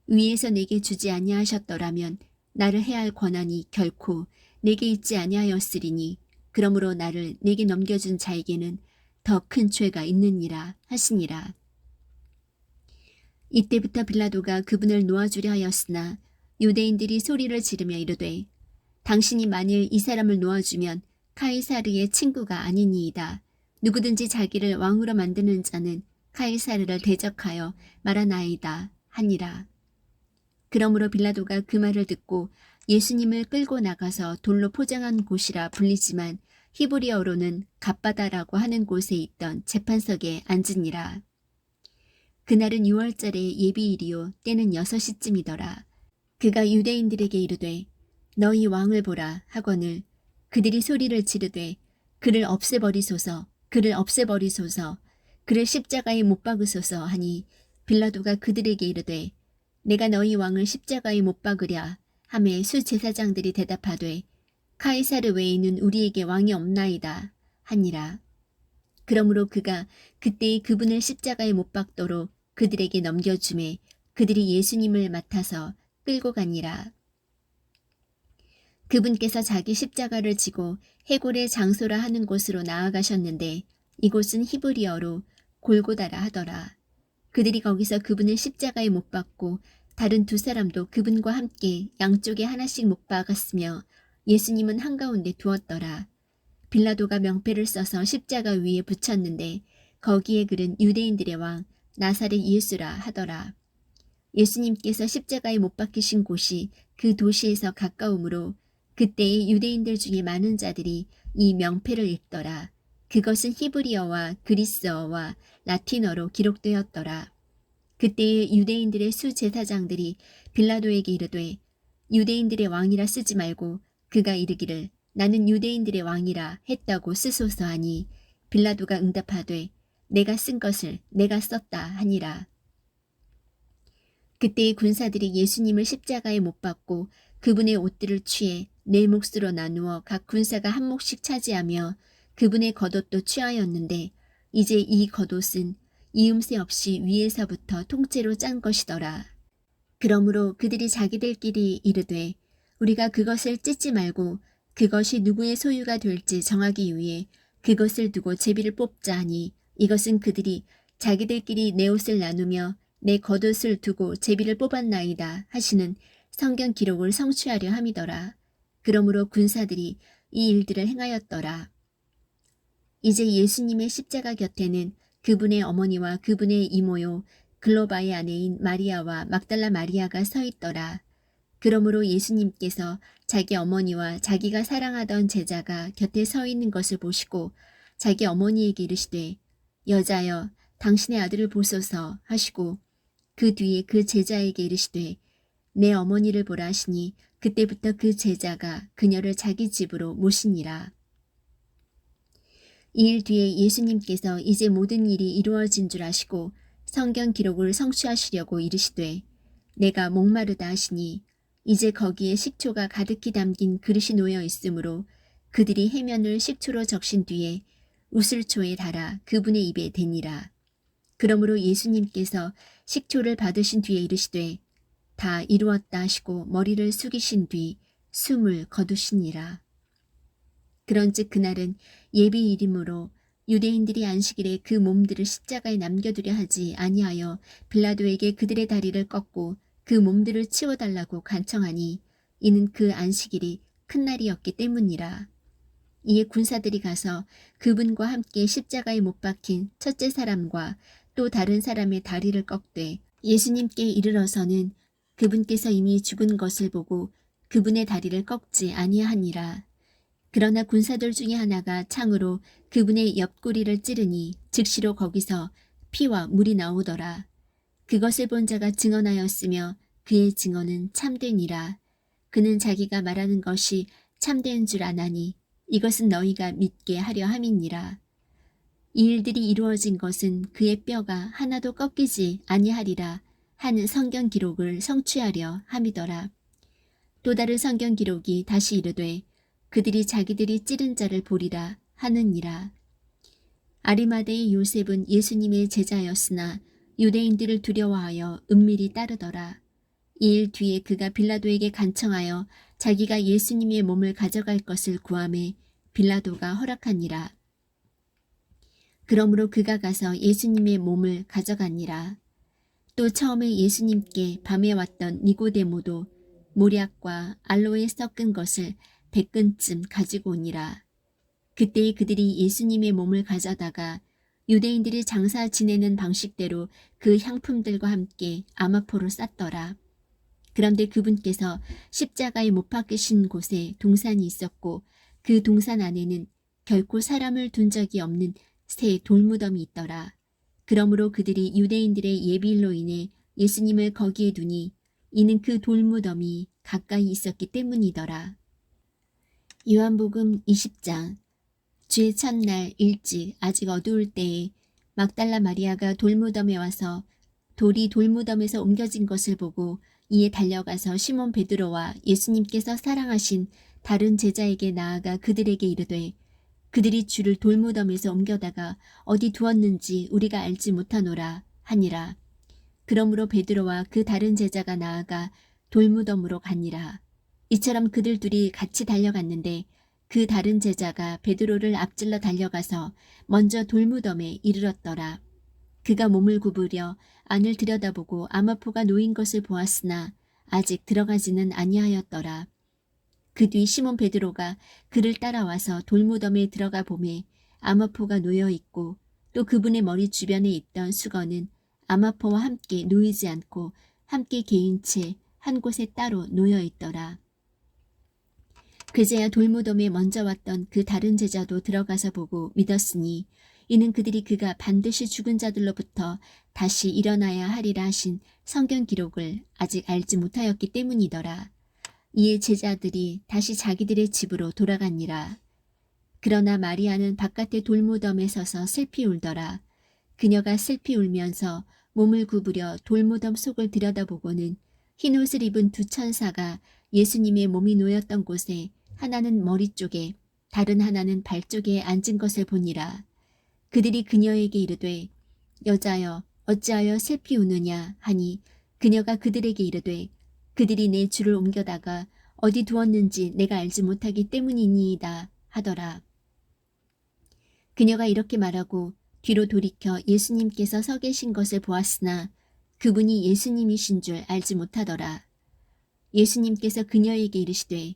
위에서 내게 주지 아니하셨더라면 나를 해할 권한이 결코 내게 있지 아니하였으리니 그러므로 나를 내게 넘겨준 자에게는 더 큰 죄가 있느니라 하시니라. 이때부터 빌라도가 그분을 놓아주려 하였으나 유대인들이 소리를 지르며 이르되 당신이 만일 이 사람을 놓아주면 카이사르의 친구가 아니니이다. 누구든지 자기를 왕으로 만드는 자는 카이사르를 대적하여 말하나이다 하니라. 그러므로 빌라도가 그 말을 듣고 예수님을 끌고 나가서 돌로 포장한 곳이라 불리지만 히브리어로는 갓바다라고 하는 곳에 있던 재판석에 앉으니라. 그날은 6월절의 예비일이요 때는 6시쯤이더라. 그가 유대인들에게 이르되 너희 왕을 보라 하거늘 그들이 소리를 지르되 그를 없애버리소서 그를 없애버리소서 그를 십자가에 못 박으소서 하니 빌라도가 그들에게 이르되 내가 너희 왕을 십자가에 못 박으랴 하매 수제사장들이 대답하되 카이사르 외에는 우리에게 왕이 없나이다 하니라. 그러므로 그가 그때에 그분을 십자가에 못 박도록 그들에게 넘겨주매 그들이 예수님을 맡아서 끌고 가니라. 그분께서 자기 십자가를 지고 해골의 장소라 하는 곳으로 나아가셨는데 이곳은 히브리어로 골고다라 하더라. 그들이 거기서 그분을 십자가에 못 박고 다른 두 사람도 그분과 함께 양쪽에 하나씩 못 박았으며 예수님은 한가운데 두었더라. 빌라도가 명패를 써서 십자가 위에 붙였는데 거기에 글은 유대인들의 왕 나사렛 예수라 하더라. 예수님께서 십자가에 못 박히신 곳이 그 도시에서 가까우므로 그때의 유대인들 중에 많은 자들이 이 명패를 읽더라. 그것은 히브리어와 그리스어와 라틴어로 기록되었더라. 그때의 유대인들의 수제사장들이 빌라도에게 이르되 유대인들의 왕이라 쓰지 말고 그가 이르기를 나는 유대인들의 왕이라 했다고 쓰소서 하니 빌라도가 응답하되 내가 쓴 것을 내가 썼다 하니라. 그때의 군사들이 예수님을 십자가에 못 박고 그분의 옷들을 취해 네 몫으로 나누어 각 군사가 한 몫씩 차지하며 그분의 겉옷도 취하였는데 이제 이 겉옷은 이음새 없이 위에서부터 통째로 짠 것이더라. 그러므로 그들이 자기들끼리 이르되 우리가 그것을 찢지 말고 그것이 누구의 소유가 될지 정하기 위해 그것을 두고 제비를 뽑자 하니 이것은 그들이 자기들끼리 내 옷을 나누며 내 겉옷을 두고 제비를 뽑았나이다 하시는 성경 기록을 성취하려 함이더라. 그러므로 군사들이 이 일들을 행하였더라. 이제 예수님의 십자가 곁에는 그분의 어머니와 그분의 이모요 글로바의 아내인 마리아와 막달라 마리아가 서 있더라. 그러므로 예수님께서 자기 어머니와 자기가 사랑하던 제자가 곁에 서 있는 것을 보시고 자기 어머니에게 이르시되 여자여 당신의 아들을 보소서 하시고 그 뒤에 그 제자에게 이르시되 내 어머니를 보라 하시니 그때부터 그 제자가 그녀를 자기 집으로 모시니라. 이 일 뒤에 예수님께서 이제 모든 일이 이루어진 줄 아시고 성경 기록을 성취하시려고 이르시되 내가 목마르다 하시니 이제 거기에 식초가 가득히 담긴 그릇이 놓여 있으므로 그들이 해면을 식초로 적신 뒤에 우슬초에 달아 그분의 입에 대니라. 그러므로 예수님께서 식초를 받으신 뒤에 이르시되 다 이루었다 하시고 머리를 숙이신 뒤 숨을 거두시니라. 그런즉 그날은 예비일이므로 유대인들이 안식일에 그 몸들을 십자가에 남겨두려 하지 아니하여 빌라도에게 그들의 다리를 꺾고 그 몸들을 치워달라고 간청하니 이는 그 안식일이 큰 날이었기 때문이라. 이에 군사들이 가서 그분과 함께 십자가에 못 박힌 첫째 사람과 또 다른 사람의 다리를 꺾되 예수님께 이르러서는 그분께서 이미 죽은 것을 보고 그분의 다리를 꺾지 아니하니라. 그러나 군사들 중에 하나가 창으로 그분의 옆구리를 찌르니 즉시로 거기서 피와 물이 나오더라. 그것을 본 자가 증언하였으며 그의 증언은 참되니라. 그는 자기가 말하는 것이 참된 줄 아나니 이것은 너희가 믿게 하려 함이니라. 이 일들이 이루어진 것은 그의 뼈가 하나도 꺾이지 아니하리라 하는 성경 기록을 성취하려 함이더라. 또 다른 성경 기록이 다시 이르되 그들이 자기들이 찌른 자를 보리라 하느니라. 아리마대의 요셉은 예수님의 제자였으나 유대인들을 두려워하여 은밀히 따르더라. 이 일 뒤에 그가 빌라도에게 간청하여 자기가 예수님의 몸을 가져갈 것을 구하매 빌라도가 허락하니라. 그러므로 그가 가서 예수님의 몸을 가져가니라. 또 처음에 예수님께 밤에 왔던 니고데모도 모략과 알로에 섞은 것을 100근쯤 가지고 오니라. 그때 그들이 예수님의 몸을 가져다가 유대인들이 장사 지내는 방식대로 그 향품들과 함께 아마포로 쌌더라. 그런데 그분께서 십자가에 못 박히신 곳에 동산이 있었고 그 동산 안에는 결코 사람을 둔 적이 없는 새 돌무덤이 있더라. 그러므로 그들이 유대인들의 예비일로 인해 예수님을 거기에 두니 이는 그 돌무덤이 가까이 있었기 때문이더라. 요한복음 20장. 주의 첫날 일찍 아직 어두울 때에 막달라 마리아가 돌무덤에 와서 돌이 돌무덤에서 옮겨진 것을 보고 이에 달려가서 시몬 베드로와 예수님께서 사랑하신 다른 제자에게 나아가 그들에게 이르되 그들이 주를 돌무덤에서 옮겨다가 어디 두었는지 우리가 알지 못하노라 하니라. 그러므로 베드로와 그 다른 제자가 나아가 돌무덤으로 가니라. 이처럼 그들 둘이 같이 달려갔는데 그 다른 제자가 베드로를 앞질러 달려가서 먼저 돌무덤에 이르렀더라. 그가 몸을 구부려 안을 들여다보고 아마포가 놓인 것을 보았으나 아직 들어가지는 아니하였더라. 그 뒤 시몬 베드로가 그를 따라와서 돌무덤에 들어가 보매 아마포가 놓여 있고 또 그분의 머리 주변에 있던 수건은 아마포와 함께 놓이지 않고 함께 개인 채 한 곳에 따로 놓여 있더라. 그제야 돌무덤에 먼저 왔던 그 다른 제자도 들어가서 보고 믿었으니 이는 그들이 그가 반드시 죽은 자들로부터 다시 일어나야 하리라 하신 성경 기록을 아직 알지 못하였기 때문이더라. 이에 제자들이 다시 자기들의 집으로 돌아가니라. 그러나 마리아는 바깥에 돌무덤에 서서 슬피 울더라. 그녀가 슬피 울면서 몸을 구부려 돌무덤 속을 들여다보고는 흰옷을 입은 두 천사가 예수님의 몸이 놓였던 곳에 하나는 머리 쪽에 다른 하나는 발 쪽에 앉은 것을 보니라. 그들이 그녀에게 이르되 여자여 어찌하여 슬피 우느냐 하니 그녀가 그들에게 이르되 그들이 내 주를 옮겨다가 어디 두었는지 내가 알지 못하기 때문이니이다 하더라. 그녀가 이렇게 말하고 뒤로 돌이켜 예수님께서 서 계신 것을 보았으나 그분이 예수님이신 줄 알지 못하더라. 예수님께서 그녀에게 이르시되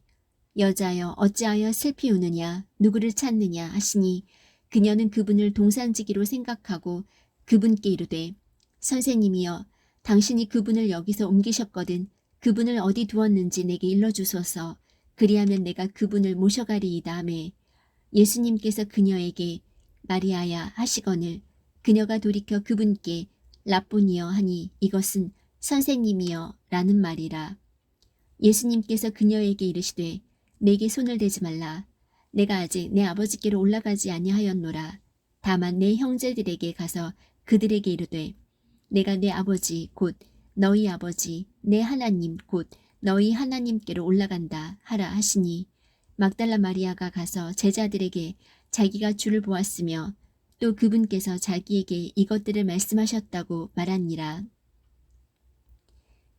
여자여 어찌하여 슬피 우느냐 누구를 찾느냐 하시니 그녀는 그분을 동산지기로 생각하고 그분께 이르되 선생님이여 당신이 그분을 여기서 옮기셨거든 그분을 어디 두었는지 내게 일러주소서 그리하면 내가 그분을 모셔가리이다 하매 예수님께서 그녀에게 마리아야 하시거늘 그녀가 돌이켜 그분께 라보니여 하니 이것은 선생님이여 라는 말이라. 예수님께서 그녀에게 이르시되 내게 손을 대지 말라. 내가 아직 내 아버지께로 올라가지 아니하였노라. 다만 내 형제들에게 가서 그들에게 이르되 내가 내 아버지 곧 너희 아버지 내 하나님 곧 너희 하나님께로 올라간다 하라 하시니 막달라 마리아가 가서 제자들에게 자기가 주를 보았으며 또 그분께서 자기에게 이것들을 말씀하셨다고 말하니라.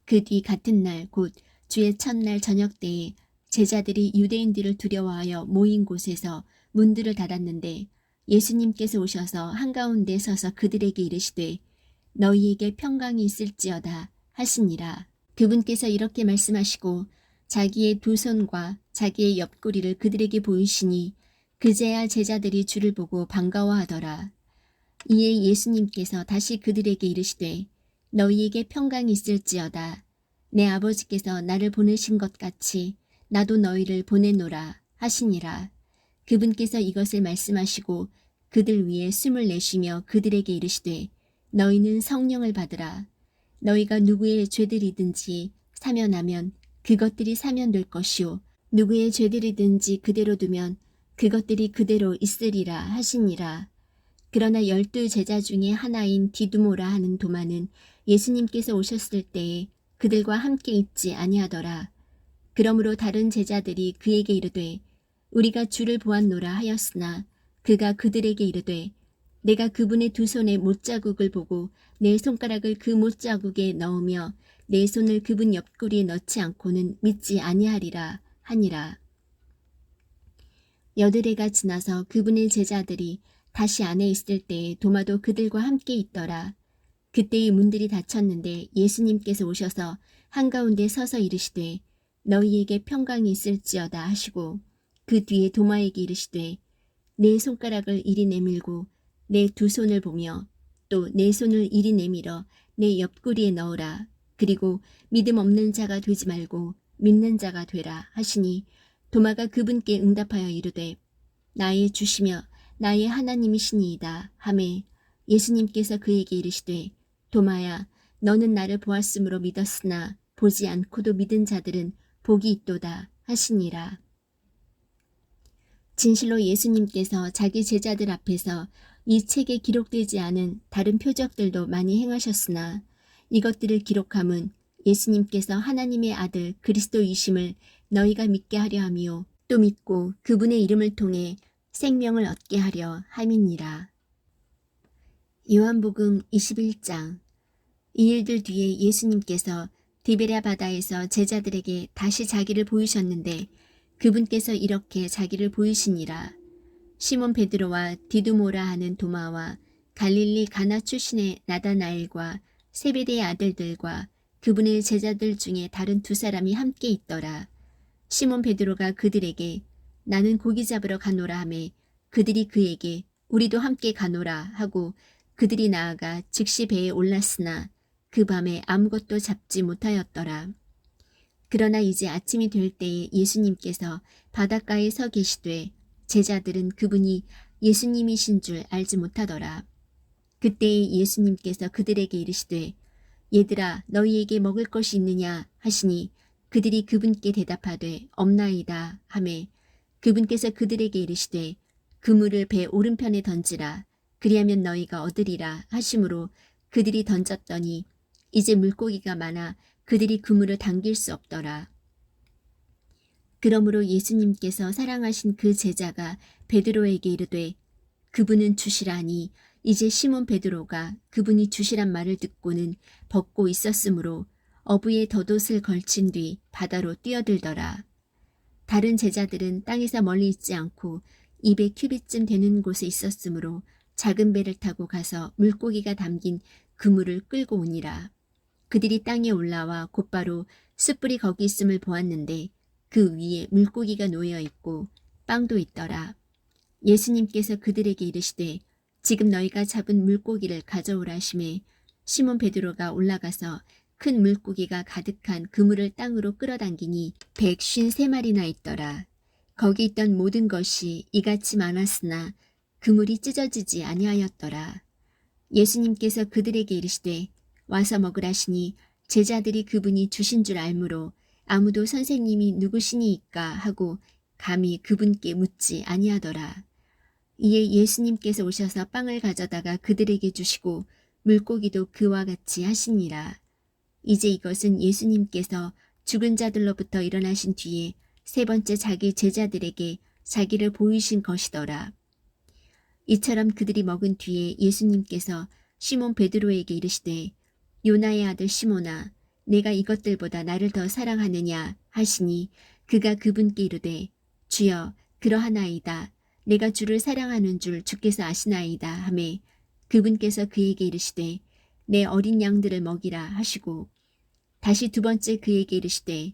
그 뒤 같은 날 곧 주의 첫날 저녁 때에 제자들이 유대인들을 두려워하여 모인 곳에서 문들을 닫았는데 예수님께서 오셔서 한가운데 서서 그들에게 이르시되 너희에게 평강이 있을지어다 하시니라. 그분께서 이렇게 말씀하시고 자기의 두 손과 자기의 옆구리를 그들에게 보이시니 그제야 제자들이 주를 보고 반가워하더라. 이에 예수님께서 다시 그들에게 이르시되 너희에게 평강이 있을지어다. 내 아버지께서 나를 보내신 것 같이 나도 너희를 보내노라 하시니라. 그분께서 이것을 말씀하시고 그들 위에 숨을 내쉬며 그들에게 이르시되 너희는 성령을 받으라. 너희가 누구의 죄들이든지 사면하면 그것들이 사면될 것이요 누구의 죄들이든지 그대로 두면 그것들이 그대로 있으리라 하시니라. 그러나 12 제자 중에 하나인 디두모라 하는 도마는 예수님께서 오셨을 때에 그들과 함께 있지 아니하더라. 그러므로 다른 제자들이 그에게 이르되 우리가 주를 보았노라 하였으나 그가 그들에게 이르되 내가 그분의 두 손에 못자국을 보고 내 손가락을 그 못자국에 넣으며 내 손을 그분 옆구리에 넣지 않고는 믿지 아니하리라 하니라. 여드레가 지나서 그분의 제자들이 다시 안에 있을 때에 도마도 그들과 함께 있더라. 그때의 문들이 닫혔는데 예수님께서 오셔서 한가운데 서서 이르시되 너희에게 평강이 있을지어다 하시고 그 뒤에 도마에게 이르시되 내 손가락을 이리 내밀고 내 두 손을 보며 또 내 손을 이리 내밀어 내 옆구리에 넣으라. 그리고 믿음 없는 자가 되지 말고 믿는 자가 되라 하시니 도마가 그분께 응답하여 이르되 나의 주시며 나의 하나님이시니이다 하매 예수님께서 그에게 이르시되 도마야 너는 나를 보았으므로 믿었으나 보지 않고도 믿은 자들은 복이 있도다 하시니라. 진실로 예수님께서 자기 제자들 앞에서 이 책에 기록되지 않은 다른 표적들도 많이 행하셨으나 이것들을 기록함은 예수님께서 하나님의 아들 그리스도이심을 너희가 믿게 하려 함이요 또 믿고 그분의 이름을 통해 생명을 얻게 하려 함이니라. 요한복음 21장. 이 일들 뒤에 예수님께서 디베랴 바다에서 제자들에게 다시 자기를 보이셨는데 그분께서 이렇게 자기를 보이시니라. 시몬 베드로와 디두모라 하는 도마와 갈릴리 가나 출신의 나다나엘과 세베대의 아들들과 그분의 제자들 중에 다른 두 사람이 함께 있더라. 시몬 베드로가 그들에게 나는 고기 잡으러 가노라 하매 그들이 그에게 우리도 함께 가노라 하고 그들이 나아가 즉시 배에 올랐으나 그 밤에 아무것도 잡지 못하였더라. 그러나 이제 아침이 될 때에 예수님께서 바닷가에 서 계시되 제자들은 그분이 예수님이신 줄 알지 못하더라. 그때에 예수님께서 그들에게 이르시되 얘들아 너희에게 먹을 것이 있느냐 하시니 그들이 그분께 대답하되 없나이다 하매 그분께서 그들에게 이르시되 그물을 배 오른편에 던지라 그리하면 너희가 얻으리라 하심으로 그들이 던졌더니 이제 물고기가 많아 그들이 그물을 당길 수 없더라. 그러므로 예수님께서 사랑하신 그 제자가 베드로에게 이르되 그분은 주시라니 이제 시몬 베드로가 그분이 주시란 말을 듣고는 벗고 있었으므로 어부에 덧옷을 걸친 뒤 바다로 뛰어들더라. 다른 제자들은 땅에서 멀리 있지 않고 200큐빗쯤 되는 곳에 있었으므로 작은 배를 타고 가서 물고기가 담긴 그물을 끌고 오니라. 그들이 땅에 올라와 곧바로 숯불이 거기 있음을 보았는데 그 위에 물고기가 놓여 있고 빵도 있더라. 예수님께서 그들에게 이르시되 지금 너희가 잡은 물고기를 가져오라 하시매 시몬 베드로가 올라가서 큰 물고기가 가득한 그물을 땅으로 끌어당기니 153마리나 있더라. 거기 있던 모든 것이 이같이 많았으나 그물이 찢어지지 아니하였더라. 예수님께서 그들에게 이르시되 와서 먹으라시니 제자들이 그분이 주신 줄 알므로 아무도 선생님이 누구시니이까 하고 감히 그분께 묻지 아니하더라. 이에 예수님께서 오셔서 빵을 가져다가 그들에게 주시고 물고기도 그와 같이 하시니라. 이제 이것은 예수님께서 죽은 자들로부터 일어나신 뒤에 세 번째 자기 제자들에게 자기를 보이신 것이더라. 이처럼 그들이 먹은 뒤에 예수님께서 시몬 베드로에게 이르시되 요나의 아들 시몬아 내가 이것들보다 나를 더 사랑하느냐 하시니 그가 그분께 이르되 주여 그러하나이다. 내가 주를 사랑하는 줄 주께서 아시나이다 하매 그분께서 그에게 이르시되 내 어린 양들을 먹이라 하시고 다시 두 번째 그에게 이르시되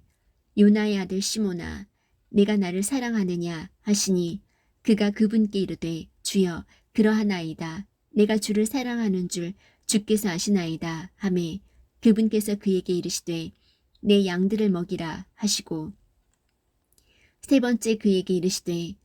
요나의 아들 시몬아 내가 나를 사랑하느냐 하시니 그가 그분께 이르되 주여 그러하나이다. 내가 주를 사랑하는 줄 주께서 아시나이다 하매 그분께서 그에게 이르시되 내 양들을 먹이라 하시고 세 번째 그에게 이르시되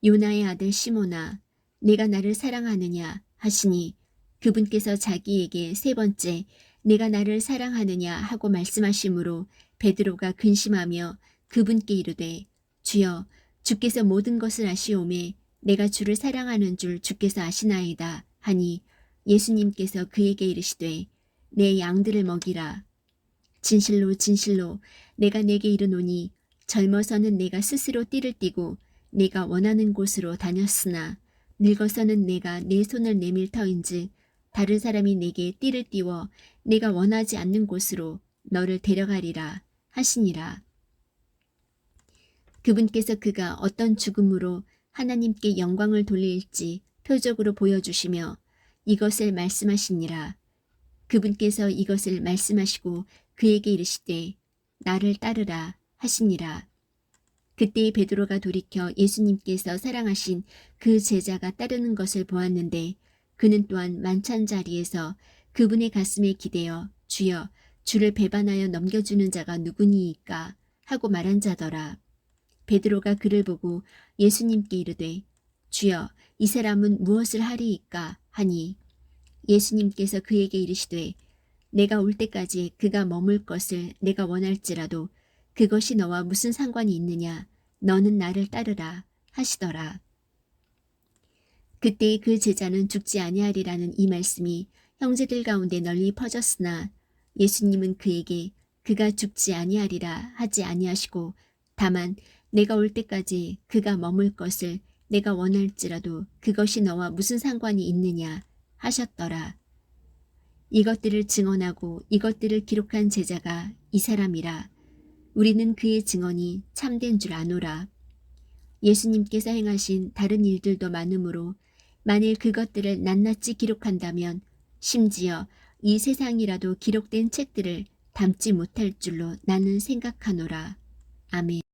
요나의 아들 시몬아 내가 나를 사랑하느냐 하시니 그분께서 자기에게 세 번째 내가 나를 사랑하느냐 하고 말씀하심으로 베드로가 근심하며 그분께 이르되 주여 주께서 모든 것을 아시오매 내가 주를 사랑하는 줄 주께서 아시나이다 하니 예수님께서 그에게 이르시되 내 양들을 먹이라. 진실로 진실로 내가 내게 이르노니 젊어서는 내가 스스로 띠를 띠고 내가 원하는 곳으로 다녔으나 늙어서는 내가 내 손을 내밀 터인즉 다른 사람이 내게 띠를 띠워 내가 원하지 않는 곳으로 너를 데려가리라 하시니라. 그분께서 그가 어떤 죽음으로 하나님께 영광을 돌릴지 표적으로 보여주시며 이것을 말씀하시니라. 그분께서 이것을 말씀하시고 그에게 이르시되 나를 따르라 하시니라. 그때 베드로가 돌이켜 예수님께서 사랑하신 그 제자가 따르는 것을 보았는데 그는 또한 만찬 자리에서 그분의 가슴에 기대어 주여 주를 배반하여 넘겨주는 자가 누구니이까 하고 말한 자더라. 베드로가 그를 보고 예수님께 이르되 주여 이 사람은 무엇을 하리이까 하니 예수님께서 그에게 이르시되 내가 올 때까지 그가 머물 것을 내가 원할지라도 그것이 너와 무슨 상관이 있느냐 너는 나를 따르라 하시더라. 그때 그 제자는 죽지 아니하리라는 이 말씀이 형제들 가운데 널리 퍼졌으나 예수님은 그에게 그가 죽지 아니하리라 하지 아니하시고 다만 내가 올 때까지 그가 머물 것을 내가 원할지라도 그것이 너와 무슨 상관이 있느냐 하셨더라. 이것들을 증언하고 이것들을 기록한 제자가 이 사람이라. 우리는 그의 증언이 참된 줄 아노라. 예수님께서 행하신 다른 일들도 많으므로 만일 그것들을 낱낱이 기록한다면 심지어 이 세상이라도 기록된 책들을 담지 못할 줄로 나는 생각하노라. 아멘.